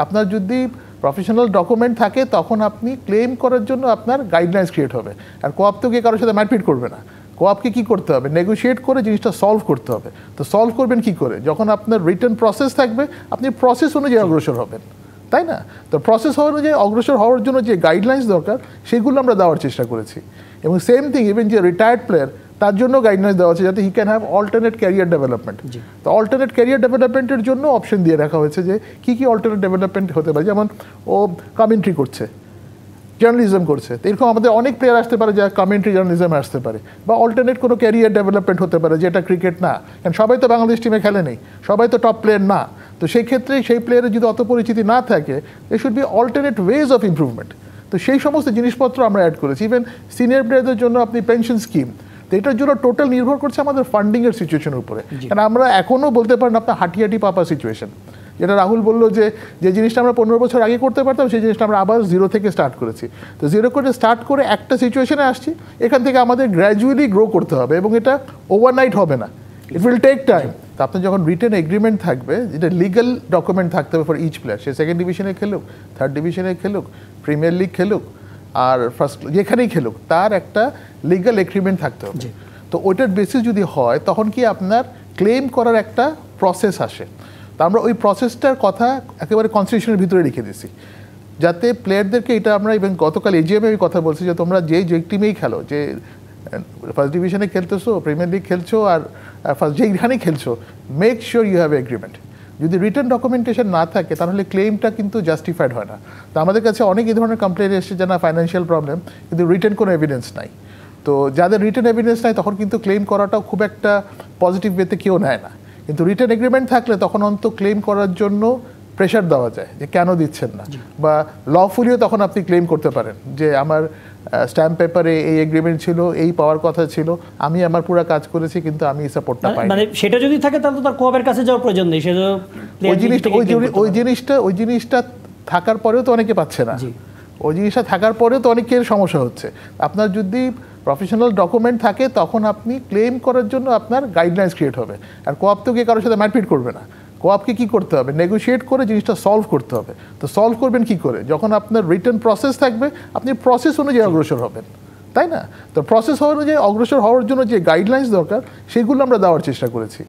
আপনার যদি professional document থাকে তখন আপনি ক্লেম করার জন্য আপনার গাইডলাইন্স ক্রিয়েট হবে। আর কোঅপ তো গিয়ে কারোর সাথে মারপিট করবে না। কোঅপকে কী করতে হবে? নেগোশিয়েট করে জিনিসটা সলভ করতে হবে। তো সলভ করবেন কি করে? যখন আপনার রিটার্ন প্রসেস থাকবে, আপনি প্রসেস অনুযায়ী অগ্রসর হবেন, তাই না? তো প্রসেস অনুযায়ী অগ্রসর হওয়ার জন্য যে গাইডলাইন্স দরকার সেগুলো আমরা দেওয়ার চেষ্টা করেছি। এবং সেম থিং ইভেন যে রিটায়ার্ড প্লেয়ার, তার জন্য গাইডলাইন্স দেওয়া আছে যাতে he can have alternate career development. তো অল্টারনেট ক্যারিয়ার ডেভেলপমেন্টের জন্য অপশন দিয়ে রাখা হয়েছে যে কী কী অল্টারনেট ডেভেলপমেন্ট হতে পারে। যেমন ও কমেন্ট্রি করছে, জার্নালিজম করছে, তো এরকম আমাদের অনেক প্লেয়ার আসতে পারে যারা কমেন্ট্রি জার্নালিজমে আসতে পারে, বা অল্টারনেট কোনো ক্যারিয়ার ডেভেলপমেন্ট হতে পারে যেটা ক্রিকেট না, কারণ সবাই তো বাংলাদেশ টিমে খেলে নেই, সবাই তো টপ প্লেয়ার না। তো সেই ক্ষেত্রে সেই প্লেয়ারের যদি অত পরিচিতি না থাকে, a should be alternate ways of improvement. তো সেই সমস্ত জিনিসপত্র আমরা অ্যাড করেছি। ইভেন সিনিয়র প্লেয়ারদের জন্য আপনি পেনশন স্কিম, তো এটার জন্য টোটাল নির্ভর করছে আমাদের ফান্ডিংয়ের সিচুয়েশনের উপরে। কারণ আমরা এখনও বলতে পারেন আপনার হাঁটি পাপা সিচুয়েশন, যেটা রাহুল বললো যে জিনিসটা আমরা 15 বছর আগে করতে পারতাম, সেই জিনিসটা আমরা আবার জিরো থেকে স্টার্ট করেছি। তো জিরো করে স্টার্ট করে একটা সিচুয়েশনে আসছি, এখান থেকে আমাদের গ্র্যাজুয়ালি গ্রো করতে হবে এবং এটা ওভারনাইট হবে না, ইট উইল টেক টাইম। তো আপনার যখন রিটেন এগ্রিমেন্ট থাকবে, যেটা লিগাল ডকুমেন্ট থাকতে হবে ফর ইচ প্লেয়ার, সে সেকেন্ড ডিভিশনে খেলুক, থার্ড ডিভিশনে খেলুক, প্রিমিয়ার লিগ খেলুক আর ফার্স্ট যেখানেই খেলুক, তার একটা লিগাল এগ্রিমেন্ট থাকতে হবে। তো ওইটার বেসিস যদি হয় তখন কি আপনার ক্লেম করার একটা প্রসেস আসে। তো আমরা ওই প্রসেসটার কথা একেবারে কনস্টিটিউশনের ভিতরে রেখে দিয়েছি, যাতে প্লেয়ারদেরকে এটা আমরা ইভেন গতকাল এজিএমে ওই কথা বলছি যে তোমরা যে টিমেই খেলো, যে ফার্স্ট ডিভিশনে খেলতেছো, প্রিমিয়ার লিগ খেলছো আর ফার্স্ট যেইখানেই খেলছো, make sure you have agreement. যদি রিটার্ন ডকুমেন্টেশন না থাকে তাহলে ক্লেমটা কিন্তু জাস্টিফাইড হয় না। তো আমাদের কাছে অনেক এই ধরনের কমপ্লেন এসেছে যে না ফাইন্যান্সিয়াল প্রবলেম, কিন্তু রিটার্ন কোনো এভিডেন্স নাই। তো যাদের রিটার্ন এভিডেন্স নাই তখন কিন্তু ক্লেম করাটাও খুব একটা পজিটিভ ওয়েতে কেউ নেয় না। কিন্তু রিটার্ন এগ্রিমেন্ট থাকলে তখন অন্তত ক্লেম করার জন্য প্রেশার দেওয়া যায় যে কেন দিচ্ছেন না, বা লফুলিও তখন আপনি ক্লেম করতে পারেন যে আমার স্ট্যাম্প পেপারে এই এগ্রিমেন্ট ছিল, এই পাওয়ার কথা ছিল, আমি আমার পুরো কাজ করেছি কিন্তু আমি সাপোর্টটা পাই। মানে সেটা যদি থাকে তাহলে তো তার কোঅপের কাছে যাওয়ার প্রয়োজন নেই। ওই জিনিসটা থাকার পরেও তো অনেকে পাচ্ছে না, ওই জিনিসটা থাকার পরেও তো অনেকের সমস্যা হচ্ছে। আপনার যদি প্রফেশনাল ডকুমেন্ট থাকে তখন আপনি ক্লেম করার জন্য আপনার গাইডলাইন্স ক্রিয়েট হবে। আর কোঅপ তো গিয়ে কারোর সাথে মারপিট করবে না। কোঅপকে কী করতে হবে? নেগোশিয়েট করে জিনিসটা সলভ করতে হবে। তো সলভ করবেন কি করে? যখন আপনার রিটার্ন প্রসেস থাকবে, আপনি প্রসেস অনুযায়ী অগ্রসর হবেন, তাই না? তো প্রসেস অনুযায়ী অগ্রসর হওয়ার জন্য যে গাইডলাইন্স দরকার সেগুলো আমরা দেওয়ার চেষ্টা করেছি।